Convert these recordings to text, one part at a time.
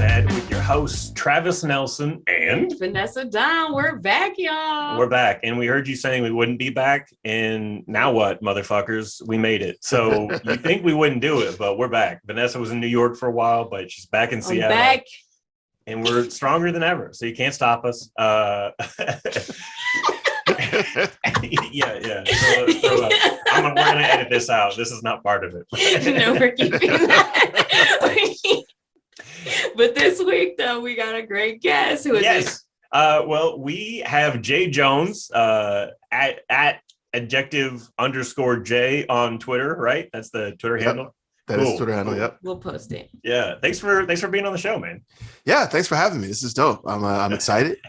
FunnySad with your hosts, Travis Nelson and Vanessa and I. We're back, y'all. We're back. And we heard you saying we wouldn't be back. And now what, motherfuckers? We made it. So you think we wouldn't do it, but we're back. Vanessa was in New York for a while, but she's back in Seattle. Back. And we're stronger than ever. So you can't stop us. Yeah. So, we're going to edit this out. This is not part of it. No, we're keeping that. But this week, though, we got a great guest. Who is it? Well, we have Jay Jones at adjective_J on Twitter, right? That's the Twitter handle. That is Twitter handle. Yep. We'll post it. Yeah. Thanks for being on the show, man. Yeah. Thanks for having me. This is dope. I'm excited.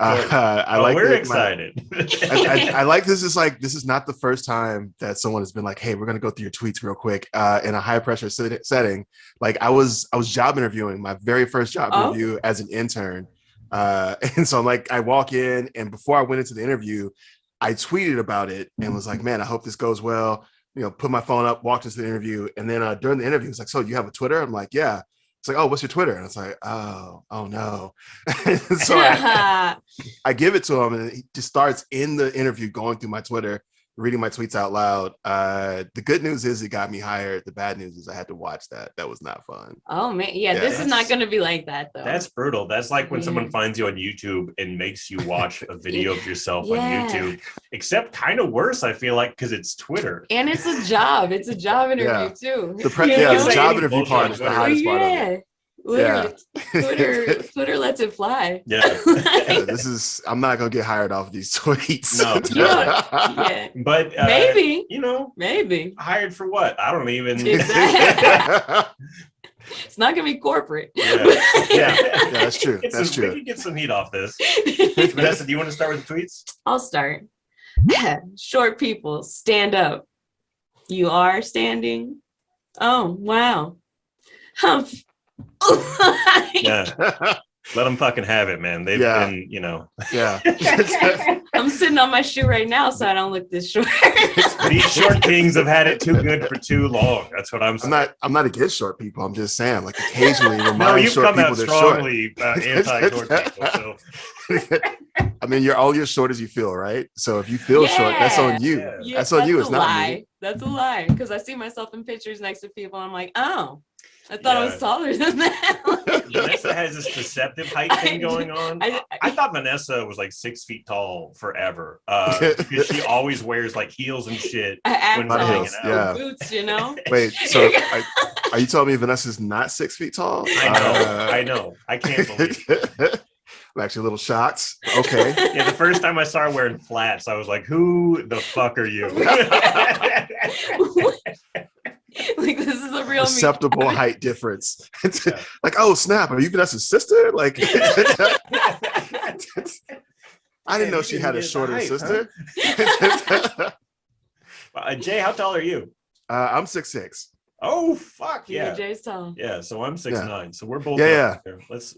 We're excited. I like this. This is not the first time that someone has been like, "Hey, we're gonna go through your tweets real quick." In a high pressure setting. Like I was job interviewing, my very first job interview as an intern, and so I'm like, I walk in, and before I went into the interview, I tweeted about it and was like, "Man, I hope this goes well." You know, put my phone up, walked into the interview, and then during the interview, it's like, "So you have a Twitter?" I'm like, "Yeah." It's like, "Oh, what's your Twitter?" And it's like, "Oh no." So I give it to him, and he just starts in the interview going through my Twitter, reading my tweets out loud. The good news is it got me hired. The bad news is I had to watch that. That was not fun. Oh man, yeah, this is not going to be like that though. That's brutal. That's like when someone finds you on YouTube and makes you watch a video of yourself on YouTube. Except kind of worse, I feel like, because it's Twitter. And it's a job. It's a job interview too. The job interview part is the hardest part of it. Literally, Twitter lets it fly. Yeah. I'm not gonna get hired off of these tweets. No. Yeah. But maybe hired for what? I don't even. Exactly. It's not gonna be corporate. Yeah, that's true. That's true. We can get some heat off this. Vanessa, do you want to start with the tweets? I'll start. Short people, stand up. You are standing. Oh wow. Yeah. Let them fucking have it, man. They've been, Yeah. I'm sitting on my shoe right now, so I don't look this short. These short kings have had it too good for too long. That's what I'm saying. I'm not against short people. I'm just saying, like, occasionally remind short people they're short. Anti-short people. So. I mean, you're all as short as you feel, right? So if you feel short, that's on you. Yeah, that's on you. It's not me. That's a lie. Because I see myself in pictures next to people, and I'm like, oh. I thought I was taller than that. Vanessa has this deceptive height thing going on. I thought Vanessa was like 6 feet tall forever because she always wears like heels and shit when we're hanging out. Yeah. Boots, you know. Wait, so are you telling me Vanessa's not 6 feet tall? I know. I can't believe it. I'm actually a little shocked. Okay. Yeah, the first time I saw her wearing flats, I was like, "Who the fuck are you?" Like, this is a real acceptable height difference. Like, oh snap, are you Vanessa's sister? Like, I didn't know she had a shorter sister. Huh? Jay, how tall are you? I'm 6'6". Oh fuck yeah! Jay's tall. Yeah, so I'm 6'9". So we're both yeah. Let's.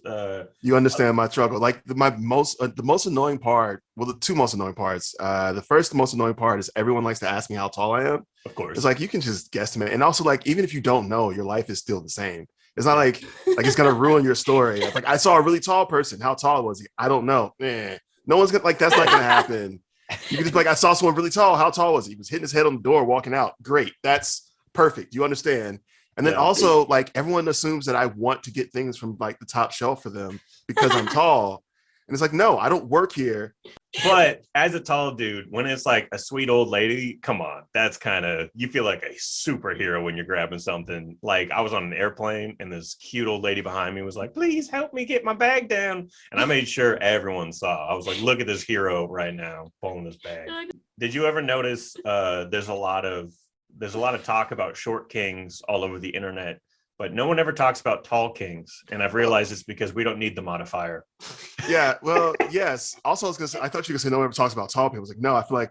You understand my struggle. Like the most annoying part. Well, the two most annoying parts. The first most annoying part is everyone likes to ask me how tall I am. Of course, it's like you can just guesstimate, and also like even if you don't know, your life is still the same. It's not like it's gonna ruin your story. It's like I saw a really tall person. How tall was he? I don't know. No one's gonna that's not gonna happen. You can just be like, I saw someone really tall. How tall was he? He was hitting his head on the door, walking out. Great. That's perfect. You understand. And then also like everyone assumes that I want to get things from like the top shelf for them because I'm tall. And it's like, no, I don't work here. But as a tall dude, when it's like a sweet old lady, come on, that's kind of, you feel like a superhero when you're grabbing something. Like I was on an airplane and this cute old lady behind me was like, "Please help me get my bag down." And I made sure everyone saw. I was like, "Look at this hero right now pulling this bag." Did you ever notice there's a lot of talk about short kings all over the internet, but no one ever talks about tall kings. And I've realized it's because we don't need the modifier. Yeah, well, yes. Also, I thought you were going to say no one ever talks about tall people. I was like, no, I feel like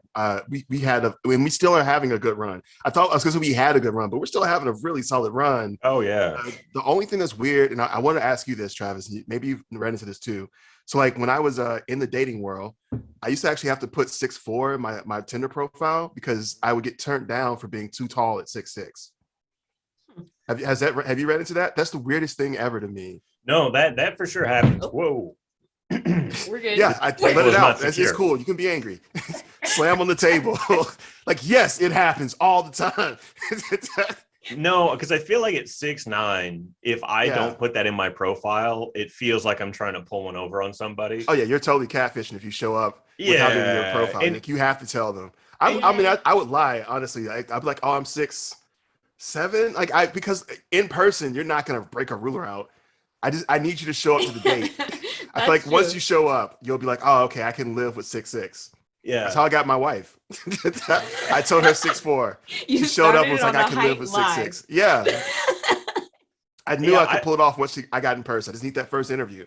we had we still are having a good run. I was going to say we had a good run, but we're still having a really solid run. Oh, yeah. The only thing that's weird, and I want to ask you this, Travis, maybe you've read into this too. So like when I was in the dating world, I used to actually have to put 6'4" in my Tinder profile because I would get turned down for being too tall at 6'6". Have you read into that? That's the weirdest thing ever to me. No, that for sure happens. Oh. Whoa. We're good. Yeah, I Table let it is out. not It's secure. cool. You can be angry. Slam on the table. Like, yes, it happens all the time. No, because I feel like at 6'9", if I Yeah. don't put that in my profile, it feels like I'm trying to pull one over on somebody. Oh yeah, you're totally catfishing if you show up without it in your Yeah. profile. And Like, you have to tell them. and I mean, I would lie, honestly. I'd be like, oh, I'm 6'7". Like, because in person, you're not gonna break a ruler out. I need you to show up to the date. I feel like That's once true. you show up, you'll be like, oh, okay, I can live with 6'6". That's how yeah. I got my wife. I told her 6'4". You She showed up and started was on like, I the can live height with line. 6'6". Yeah. I knew Yeah, I could pull it off once I got in person. I just need that first interview.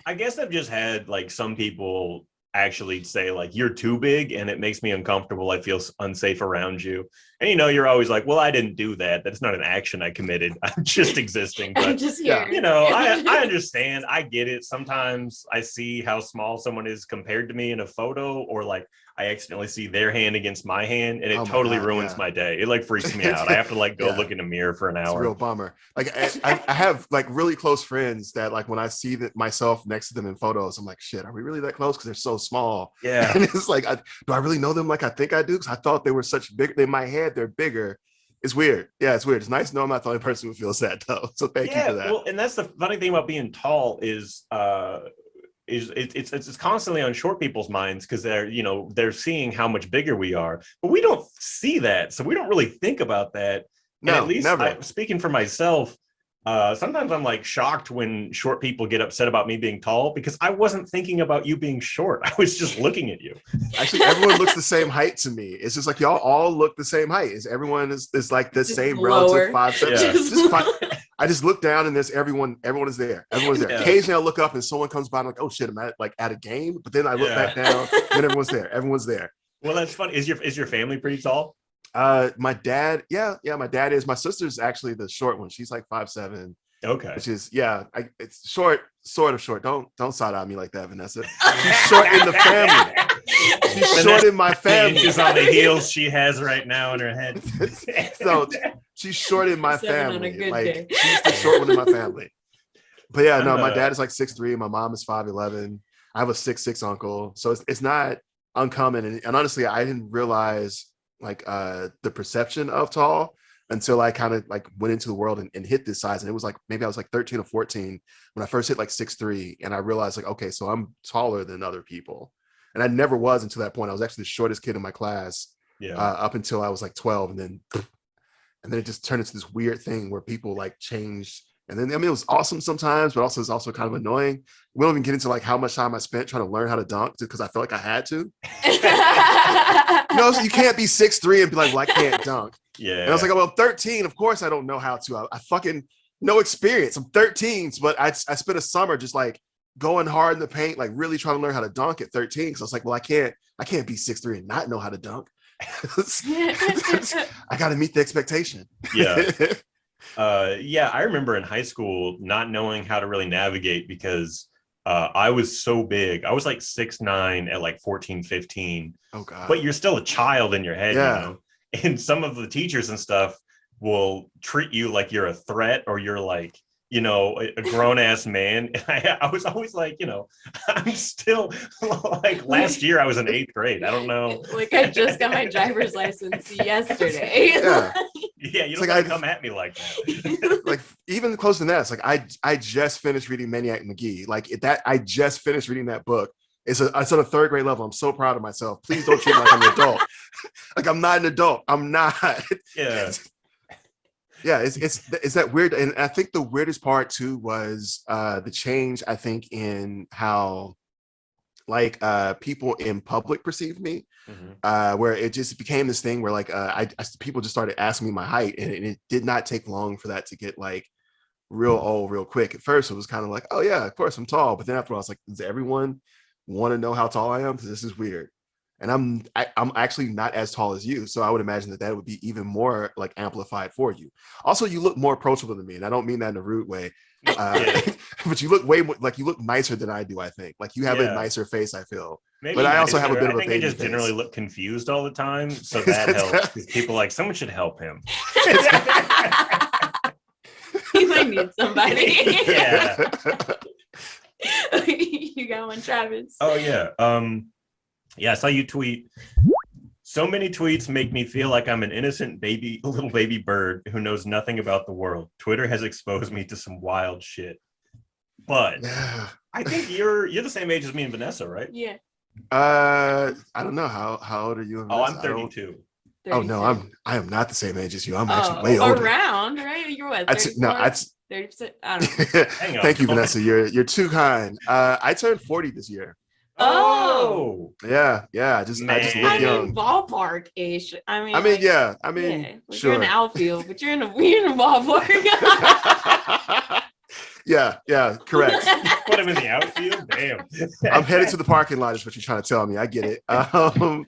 I guess I've just had like some people actually say like you're too big and it makes me uncomfortable. I feel unsafe around you. And you're always like, well, I didn't do that. That's not an action I committed. I'm just existing. I'm But just Yeah. here. I understand. I get it. Sometimes I see how small someone is compared to me in a photo, or like I accidentally see their hand against my hand, and it Oh my totally God, ruins yeah. my day. It like freaks me out. I have to like go Yeah. look in the mirror for an It's a real hour. bummer. Like, I have like really close friends that, like, when I see that myself next to them in photos, I'm like, shit, are we really that close? Because they're so small. Yeah. And it's like, do I really know them like I think I do? Because I thought they were such big. In my head, they're bigger. It's weird. Yeah, it's weird. It's nice to know I'm not the only person who feels that though. So thank you for Yeah, that. well, and that's the funny thing about being tall is it's constantly on short people's minds because they're seeing how much bigger we are, but we don't see that, so we don't really think about that. And at No, least never. speaking for myself, sometimes I'm like shocked when short people get upset about me being tall because I wasn't thinking about you being short. I was just looking at you. Actually, everyone looks the same height to me. It's just like y'all all look the same height. Everyone is like the Just same lower. relative 5'7". Yeah. Just fine. I just look down and there's everyone is there. Everyone's there. Yeah. Occasionally I look up and someone comes by and I'm like, oh shit, am I like at a game? But then I look Yeah. back down and then everyone's there. Everyone's there. Well, that's funny. Is your family pretty tall? My dad, yeah, my dad is. My sister's actually the short one. She's like 5'7", Okay. which is, yeah, it's short, sort of short. Don't side eye me like that, Vanessa. She's short in the family. She's short in my family. She's on the heels she has right now in her head. So she's short in my 7 on a family. good Like, day. she's the short one in my family. But yeah, no, I'm, my dad is like 6'3". My mom is 5'11". I have a 6'6" uncle. So it's not uncommon. And honestly, I didn't realize like the perception of tall until I kind of like went into the world and hit this size. And it was like, maybe I was like 13 or 14 when I first hit like 6'3". And I realized like, okay, so I'm taller than other people. And I never was until that point. I was actually the shortest kid in my class Yeah. up until I was like 12. And then it just turned into this weird thing where people like changed. And then, I mean, it was awesome sometimes, but also it's also kind of annoying. We don't even get into like how much time I spent trying to learn how to dunk because I felt like I had to. So you can't be 6'3" and be like, well, I can't dunk. Yeah. And I was like, oh, well, 13, of course I don't know how to. I fucking no experience. I'm 13, but I spent a summer just like going hard in the paint, like really trying to learn how to dunk at 13. Because I was like, well, I can't be 6'3" and not know how to dunk. I got to meet the expectation. Yeah. Yeah, I remember in high school not knowing how to really navigate because I was so big. I was like 6'9" at like 14, 15. Oh God. But you're still a child in your head, Yeah. And some of the teachers and stuff will treat you like you're a threat or you're like, a grown-ass man. And I was always like, I'm still like last year I was in 8th grade. I don't know. Like I just got my driver's license yesterday. Yeah. Yeah, you don't like gotta come at me like that. Like even closer than that, it's like I just finished reading Maniac McGee. Like that, I just finished reading that book. It's on a 3rd grade level. I'm so proud of myself. Please don't treat me like I'm an adult. Like I'm not an adult. I'm not. Yeah. Yeah, it's that weird. And I think the weirdest part too was the change, I think, in how like people in public perceive me. Where it just became this thing where like people just started asking me my height, and it did not take long for that to get like real old real quick. At first it was kind of like, oh yeah, of course I'm tall, but then after I was like, does everyone want to know how tall I am? Because this is weird. And I'm actually not as tall as you, so I would imagine that would be even more like amplified for you. Also, you look more approachable than me, and I don't mean that in a rude way. Yeah. But you look way more, like you look nicer than I do. I think like you have a nicer face. I feel, maybe but I also have a nicer. bit of I a think I baby just face. generally look confused all the time, so that helps because people are like someone should help him. He might need somebody. Yeah. You got one, Travis. Oh yeah. Yeah, I saw you tweet. So many tweets make me feel like I'm an innocent little baby bird who knows nothing about the world. Twitter has exposed me to some wild shit. But Yeah. I think you're the same age as me and Vanessa, right? Yeah. I don't know how old are you? And Oh, Vanessa? I'm 32. Oh no, I am not the same age as you. I'm actually way older. Around, right? You're what? 30%? I don't know. Hang on. Thank you, Vanessa. You're too kind. I turned 40 this year. Oh. Yeah. I just look young. Ballpark ish. Sure. You're in the outfield, but you're in the ballpark. Yeah, correct. Put him in the outfield. Damn. I'm headed to the parking lot. Is what you're trying to tell me. I get it. I'm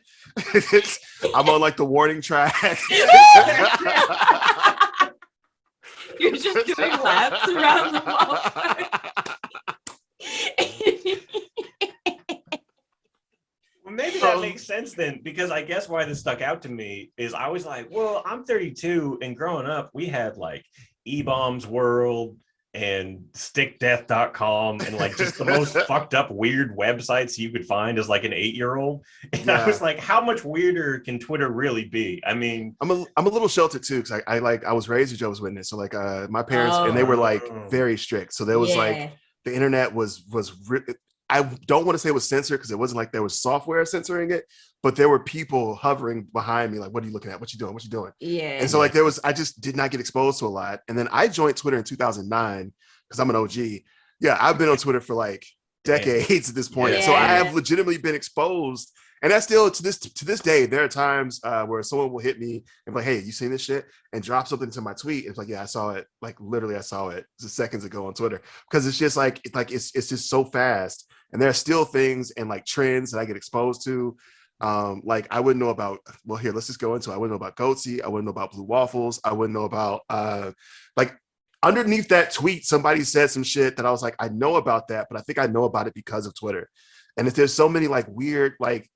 on like the warning track. You're just doing laps around the ballpark. Well, maybe that makes sense then, because I guess why this stuck out to me is I was like, well, I'm 32, and growing up, we had like E-Bombs World and stickdeath.com and like just the most fucked up weird websites you could find as like an 8-year-old. And I was like, how much weirder can Twitter really be? I mean, I'm a little sheltered too, because I was raised a Jehovah's Witness, so like my parents and they were like very strict, so there was like the internet was I don't want to say it was censored because it wasn't like there was software censoring it, but there were people hovering behind me like, what are you looking at? What you doing? Yeah. And so like I just did not get exposed to a lot. And then I joined Twitter in 2009 because I'm an OG. Yeah, I've been on Twitter for like decades at this point. Yeah. So I have legitimately been exposed. And that's still to this day, there are times where someone will hit me and be like, hey, you seen this shit? And drop something to my tweet. And it's like, yeah, I saw it. Like literally I saw it just seconds ago on Twitter. Because it's just like it's just so fast. And there are still things and like trends that I get exposed to. Like I wouldn't know about, well, here, let's just go into it. I wouldn't know about Goatsy. I wouldn't know about Blue Waffles. I wouldn't know about like underneath that tweet, somebody said some shit that I was like, I know about that, but I think I know about it because of Twitter. And if there's so many like weird, like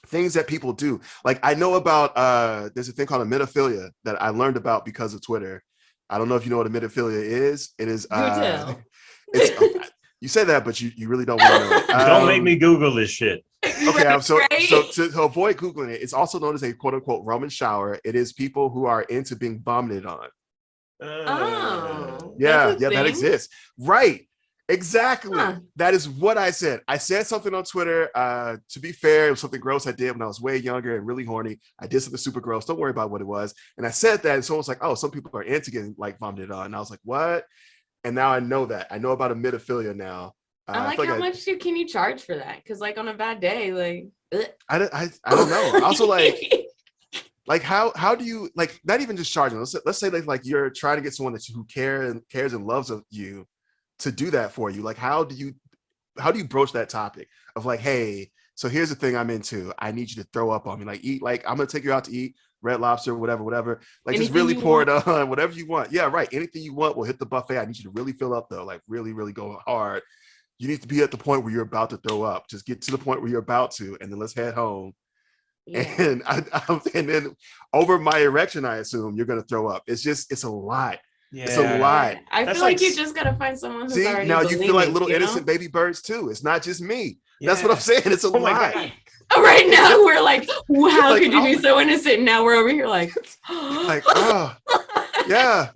things that people do, like I know about there's a thing called a metaphilia that I learned about because of Twitter. I don't know if you know what a metaphilia is. It is it's you say that, but you really don't want to know it. Don't make me Google this shit. Okay, so to avoid Googling it, it's also known as a quote unquote Roman shower. It is people who are into being vomited on. That exists. Right. Exactly. That is what I said. I said something on Twitter. To be fair, it was something gross I did when I was way younger and really horny. I did something super gross. Don't worry about what it was. And I said that, and someone was like, oh, some people are into getting like vomited on. And I was like, what? And now I know that. I know about a metaphilia now. I'm like, how much can you charge for that? Because like on a bad day, like I don't know. Also, like how do you like not even just charging? Let's say like you're trying to get someone who cares and loves of you to do that for you. Like how do you broach that topic of like, hey, so here's the thing I'm into. I need you to throw up on me. Like eat, like I'm gonna take you out to eat Red Lobster, whatever. Like anything just really pour it on, whatever you want. Yeah, right. Anything you want, we'll hit the buffet. I need you to really fill up though, like really, really go hard. You need to be at the point where you're about to throw up. Just get to the point where you're about to, and then let's head home. Yeah. And and then over my erection, I assume you're gonna throw up. It's a lot. Yeah. It's a lot. I feel like you just gotta find someone who's already now you feel like little innocent baby birds too. It's not just me. Yeah. That's what I'm saying. It's a lot. Right now we're like, how like, could you be so innocent? Now we're over here like oh yeah,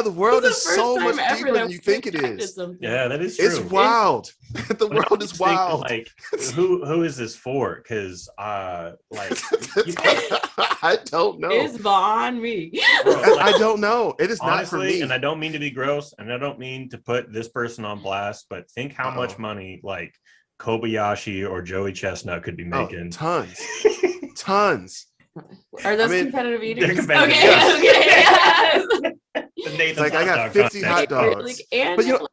the world is so much deeper than you think it is. Yeah, that is true. It's wild. The world is wild. Like, who is this for? Because like I don't know. It's beyond me. Bro, like, I don't know. It is honestly, not for me. And I don't mean to be gross, and I don't mean to put this person on blast, but think how much money like Kobayashi or Joey Chestnut could be making. Tons. Tons. Are those competitive eaters? They're competitive. Okay. Yes. Like I got 50 hot dogs. And but you know,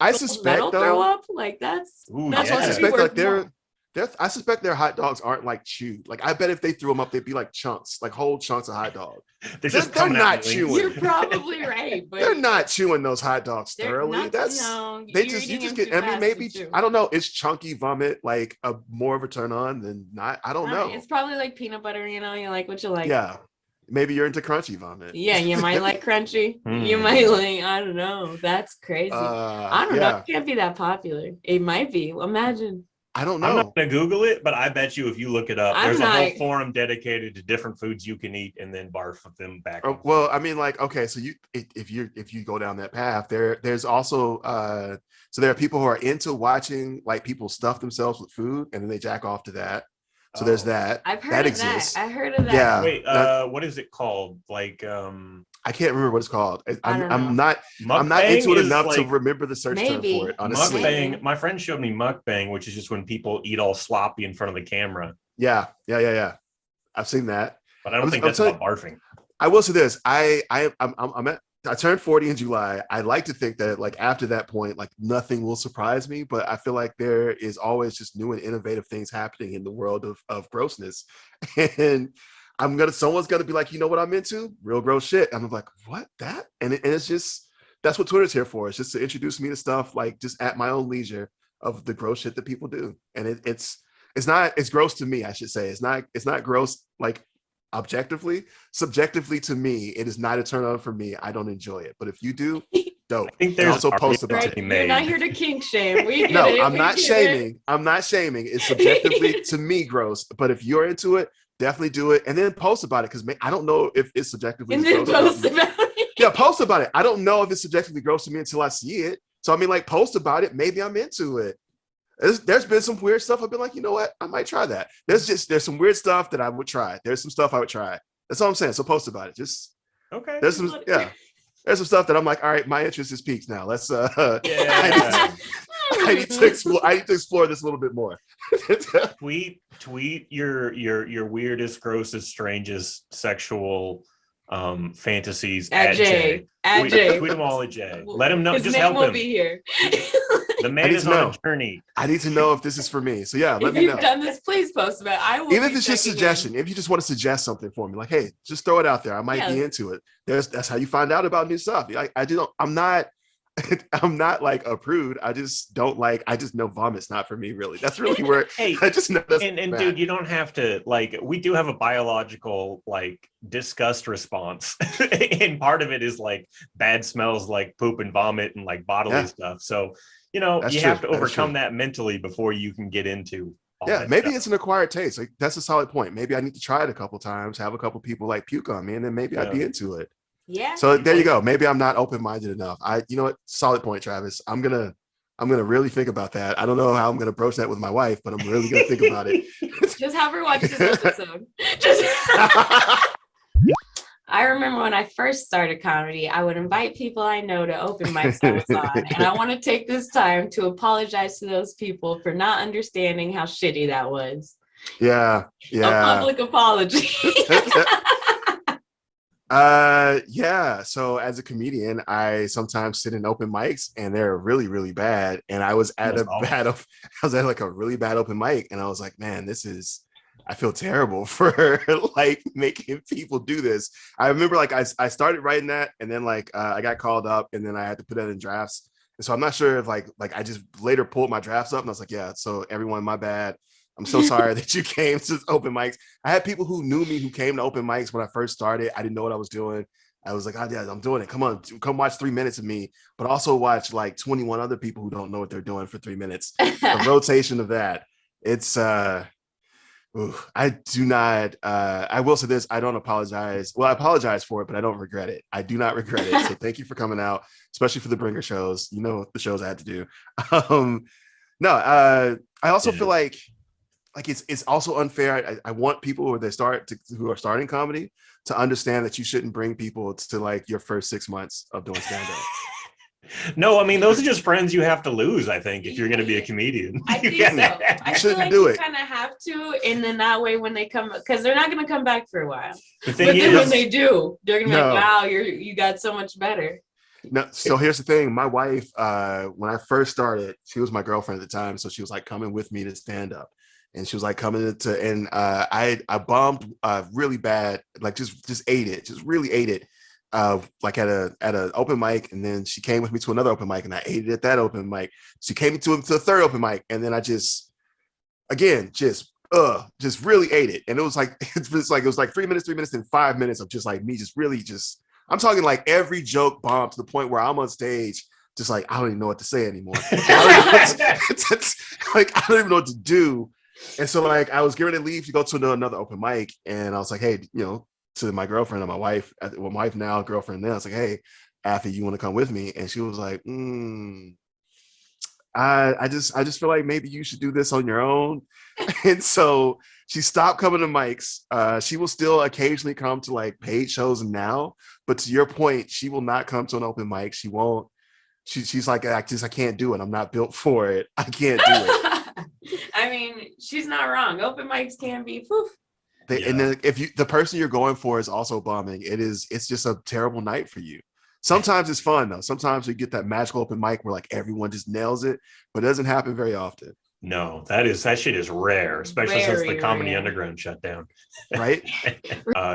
I suspect though. Throw up like that's what I suspect. Like there I suspect their hot dogs aren't like chewed. Like I bet if they threw them up, they'd be like chunks, like whole chunks of hot dog. They're not chewing. You're probably right, but they're not chewing those hot dogs they're thoroughly. not, That's no, they you're just you eating just them get. too I mean, fast maybe to chew. I don't know. Is chunky vomit like a more of a turn on than not? I don't know. It's probably like peanut butter, you know, you like what you like. Yeah, maybe you're into crunchy vomit. Yeah, you might like crunchy. You Hmm. might like, I don't know. That's crazy. I don't know. Yeah, It can't be that popular. It might be. Imagine. I don't I'm know. not gonna Google it, but I bet you if you look it up, I'm there's a whole not- forum dedicated to different foods you can eat and then barf them back. Oh, well, I mean, like, okay, so if you go down that path, there's also so there are people who are into watching like people stuff themselves with food and then they jack off to that. So there's that. I've heard that of exists. that. I heard of that. Yeah. Wait, what is it called? Like I can't remember what it's called. I don't know. I'm not mukbang into it is enough to like remember the search term Maybe. for it. Honestly, mukbang. My friend showed me mukbang, which is just when people eat all sloppy in front of the camera. yeah. I've seen that. But I don't think I'm that's about barfing. I will say this. I turned 40 in July. I like to think that like after that point, like nothing will surprise me, but I feel like there is always just new and innovative things happening in the world of grossness. And someone's gonna be like, you know what I'm into? Real gross shit. And I'm like, what? That? And it's just that's what Twitter's here for. It's just to introduce me to stuff like just at my own leisure of the gross shit that people do. And it's gross to me, I should say. It's not gross like objectively. Subjectively to me, it is not a turn on for me. I don't enjoy it. But if you do, dope. I think And there's also post about argument it. to be You're not made. here to kink shame. We get No, it. I'm We not get shaming. it. I'm not shaming. It's subjectively to me gross. But if you're into it, definitely do it and then post about it because I don't know if it's subjectively And then gross. post about it. Yeah, post about it. I don't know if it's subjectively gross to me until I see it. So I mean, like, post about it. Maybe I'm into it. There's been some weird stuff. I've been like, you know what? I might try that. There's some weird stuff that I would try. There's some stuff I would try. That's all I'm saying. So post about it. Just Okay. there's some there's some stuff that I'm like, all right, my interest is peaked now. Let's Yeah. I need to explore this a little bit more. tweet your weirdest, grossest, strangest sexual fantasies At Jay. At Jay. Tweet them all at Jay. Let him know. His Just name help will him. be here. The I man need is to on know. a journey. I need to know if this is for me. So yeah, let If me you've know. done this, please post about it. I will. Even be if it's just checking in. suggestion, if you just want to suggest something for me, like, hey, just throw it out there. I might be into it. That's how you find out about new stuff. I'm not like a prude. I just know vomit's not for me, really. That's really where Hey, I just know that's and bad. dude, you don't have to like. We do have a biological like disgust response, and part of it is like bad smells, like poop and vomit, and like bodily stuff. So That's you true. have to That is overcome true. that mentally before you can get into. All Yeah, that maybe stuff. it's an acquired taste. Like that's a solid point. Maybe I need to try it a couple times, have a couple people like puke on me, and then maybe I'd be into it. Yeah. So there you go. Maybe I'm not open-minded enough. You know what? Solid point, Travis. I'm gonna really think about that. I don't know how I'm gonna broach that with my wife, but I'm really gonna think about it. Just have her watch this episode. I remember when I first started comedy, I would invite people I know to open mics I was on. And I want to take this time to apologize to those people for not understanding how shitty that was. Yeah. A public apology. Yeah. So as a comedian, I sometimes sit in open mics and they're really, really bad. And I was at like a really bad open mic, and I was like, man, I feel terrible for like making people do this. I remember like I started writing that, and then like I got called up, and then I had to put that in drafts. And so I'm not sure if like I just later pulled my drafts up, and I was like, yeah, so everyone, my bad. I'm so sorry that you came to open mics. I had people who knew me who came to open mics when I first started. I didn't know what I was doing. I was like, oh yeah, I'm doing it. Come on, come watch 3 minutes of me, but also watch like 21 other people who don't know what they're doing for 3 minutes. A rotation of that. It's I do not I will say this, I don't apologize. Well, I apologize for it, but I don't regret it. I do not regret it. So thank you for coming out, especially for the bringer shows. You know the shows I had to do. I also feel like it's also unfair. I want people who are starting comedy to understand that you shouldn't bring people to like your first 6 months of doing stand-up. No, I mean those are just friends you have to lose. I think if you're going to be a comedian, I think so. I feel shouldn't like do you it. kind of have to, and then that way when they come, because they're not going to come back for a while. The But thing then when is, they do, they're going to be No. like, "Wow, you got so much better." No, so here's the thing. My wife, when I first started, she was my girlfriend at the time, so she was like coming with me to stand up. and she was like coming to, and I bombed really bad, like just ate it, just really ate it, like at an open mic, and then she came with me to another open mic, and I ate it at that open mic. She came to the third open mic, and then I just really ate it, and it was like it was like 3 minutes, and 5 minutes of just like me, just really just. I'm talking like every joke bombed to the point where I'm on stage, just like I don't even know what to say anymore. Like I don't even know what to do, and so like I was getting ready to leave to go to another open mic, and I was like, hey, to my girlfriend and my wife, now girlfriend, then I was like, hey, Affy, you want to come with me? And she was like, I just feel like maybe you should do this on your own. And so she stopped coming to mics. She will still occasionally come to like paid shows now, but to your point, she will not come to an open mic. She won't. She's like, I can't do it. I'm not built for it. I can't do it. I mean, she's not wrong. Open mics can be poof. And then if the person you're going for is also bombing, it's just a terrible night for you. Sometimes it's fun though. Sometimes you get that magical open mic where like everyone just nails it, but it doesn't happen very often. No, that shit is rare, especially since the Comedy rare. Underground shut down. Right?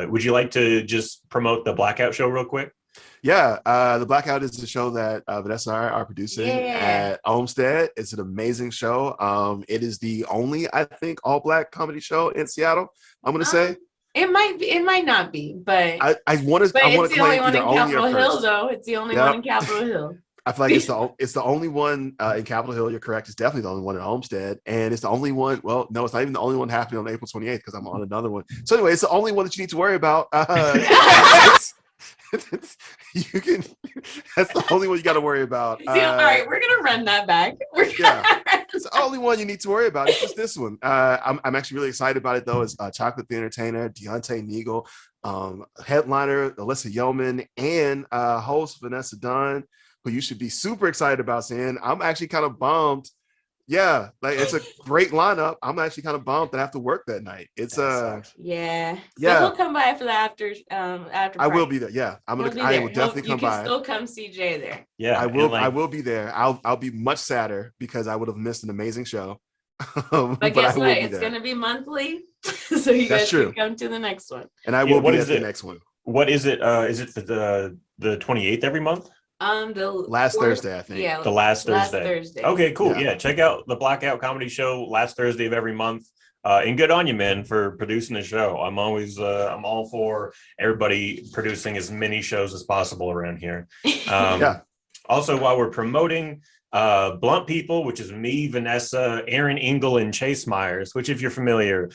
Would you like to just promote the Blackout show real quick? Yeah, the Blackout is the show that Vanessa and I are producing at Olmsted. It's an amazing show. It is the only, I think, all-black comedy show in Seattle. I'm gonna say it might be, it might not be, but I want to. It's the only one in Capitol Hill, though. It's the only one in Capitol Hill. I feel like it's the only one in Capitol Hill. You're correct. It's definitely the only one in Olmsted, and it's the only one. Well, no, it's not even the only one happening on April 28th because I'm on another one. So anyway, it's the only one that you need to worry about. You can. That's the only one you got to worry about. All right, we're gonna run that back. It's the only one you need to worry about. It's just this one. I'm actually really excited about it though. It's Chocolate the Entertainer, Deontay Neagle, headliner Alyssa Yeoman, and host Vanessa Dunn, who you should be super excited about seeing. I'm actually kind of bummed. Yeah, like it's a great lineup. I'm actually kind of bummed that I have to work that night. It's yeah. But we'll come by for the after I will be there. Yeah, I will definitely come by. You can still come see Jay there. Yeah, I will be there. I'll be much sadder because I would have missed an amazing show. But guess what? It's going to be monthly, so you guys can come to the next one. And I will be at the next one. What is it? Is it the 28th every month? The last Thursday, I think. Yeah, the last Thursday. Okay, cool. Yeah, check out the Blackout Comedy Show last Thursday of every month. And good on you, man, for producing the show. I'm always I'm all for everybody producing as many shows as possible around here. Also, while we're promoting Blunt People, which is me, Vanessa, Aaron Engel, and Chase Myers, which if you're familiar,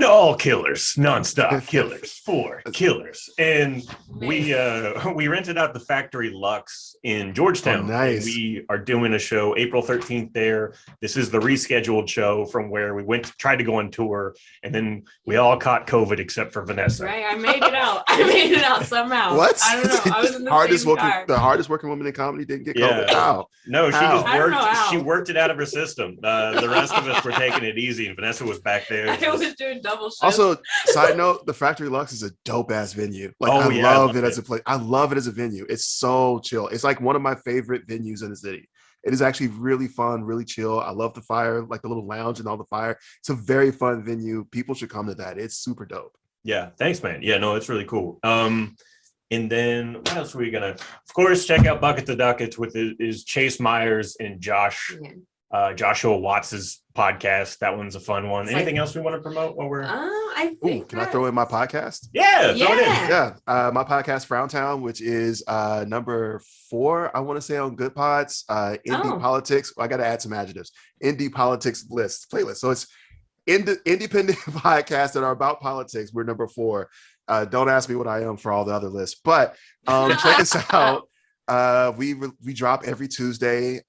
all killers, nonstop killers, 4 killers. And we rented out the Factory Luxe in Georgetown. Oh, nice. And we are doing a show April 13th there. This is the rescheduled show from where we tried to go on tour, and then we all caught COVID except for Vanessa. Right, I made it out. I made it out somehow. What? I don't know. I was in the same car. The hardest working woman in comedy didn't get COVID. How? No, she How? just worked. She worked it out of her system. The rest of us were taking it easy, and Vanessa was back there. I was doing double shifts. Also, side note, the Factory Luxe is a dope ass venue. Like I love it as a place. I love it as a venue. It's so chill. It's like one of my favorite venues in the city. It is actually really fun, really chill. I love the fire, like the little lounge and all the fire. It's a very fun venue. People should come to that. It's super dope. Yeah, thanks, man. Yeah, no, it's really cool. And then what else were we gonna? Of course, check out Bucket the Duckets with is Chase Myers and Josh. Yeah. Joshua Watts's podcast. That one's a fun one. Anything else we want to promote while we're I think can I throw in my podcast? Yeah, throw it in. Yeah. My podcast Frowntown, which is number 4, I want to say, on Good Pods. Indie politics. I gotta add some adjectives. Indie politics playlist. So it's independent podcasts that are about politics. We're number 4. Don't ask me what I am for all the other lists, but check us out. We drop every Tuesday.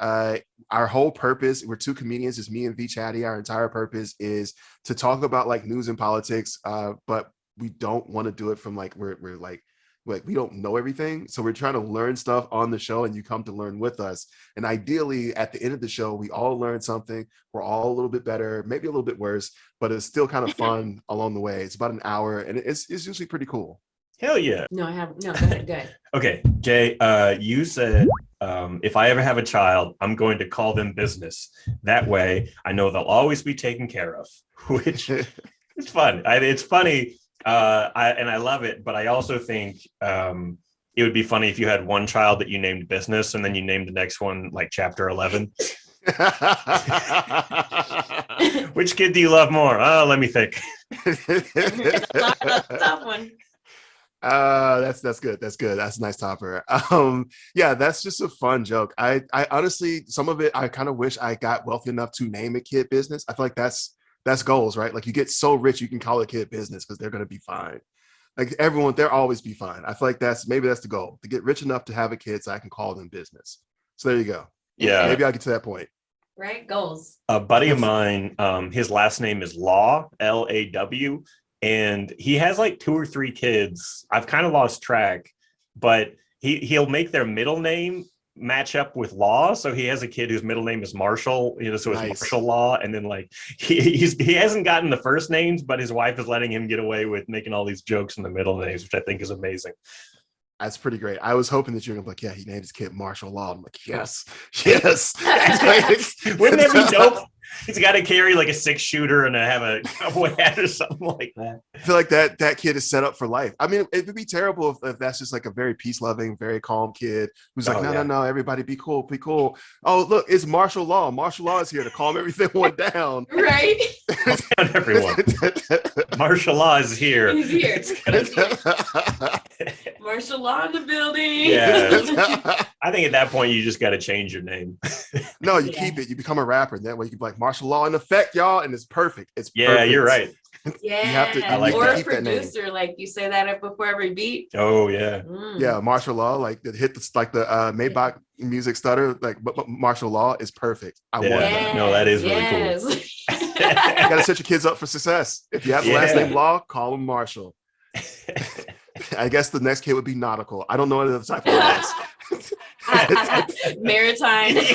Our whole purpose, we're 2 comedians, it's me and V Chatty. Our entire purpose is to talk about like news and politics, but we don't want to do it from like we're like we don't know everything, so we're trying to learn stuff on the show, and you come to learn with us. And ideally at the end of the show we all learn something. We're all a little bit better, maybe a little bit worse, but it's still kind of fun along the way. It's about an hour, and it's usually pretty cool. Hell yeah. No, I haven't. No, go ahead. Okay, Jay, you said if I ever have a child, I'm going to call them business. That way, I know they'll always be taken care of, which is fun. It's funny, and I love it. But I also think it would be funny if you had one child that you named business, and then you named the next one like Chapter 11. Which kid do you love more? Oh, let me think. Tough one. That's good. That's good. That's a nice topper. Yeah, that's just a fun joke. I honestly, some of it, I kind of wish I got wealthy enough to name a kid business. I feel like that's goals, right? Like you get so rich, you can call a kid business because they're going to be fine. Like everyone, they'll always be fine. I feel like that's the goal, to get rich enough to have a kid so I can call them business. So there you go. Yeah. Maybe I'll get to that point. Right? Goals. A buddy of mine, his last name is Law, Law. And he has like 2 or 3 kids. I've kind of lost track, but he'll make their middle name match up with Law. So he has a kid whose middle name is Marshall, so it's Nice. Marshall Law. And then like he hasn't gotten the first names, but his wife is letting him get away with making all these jokes in the middle names, which I think is amazing. That's pretty great. I was hoping that you were gonna be like, yeah, he named his kid Marshall Law. I'm like, yes. Wouldn't that be dope? He's got to carry like a 6-shooter and have a cowboy hat or something like that. I feel like that kid is set up for life. I mean, it would be terrible if that's just like a very peace-loving, very calm kid who's like, no, everybody be cool. Oh, look, it's Marshall Law. Marshall Law is here to calm everything down. Right? Calm down, everyone. Martial Law is here. He's here. Martial Law in the building. Yeah. I think at that point, you just got to change your name. No, you keep it. You become a rapper. That way you can be like, Martial Law in effect, y'all. And it's perfect. It's yeah, perfect. You're right. Yeah. like or that. a producer, like you say that before every beat. Oh, yeah. Yeah, Martial Law, like the hit the Maybach music stutter, like Martial Law is perfect. I want that. No, that is really cool. You got to set your kids up for success. If you have the last name Law, call them Marshall. I guess the next kid would be nautical. I don't know any other type of words. Maritime. What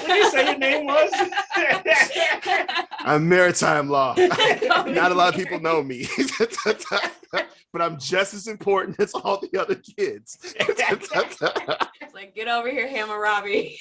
did you say your name was? I'm Maritime Law. Not a lot of people know me. But I'm just as important as all the other kids. It's like, get over here, Hammurabi.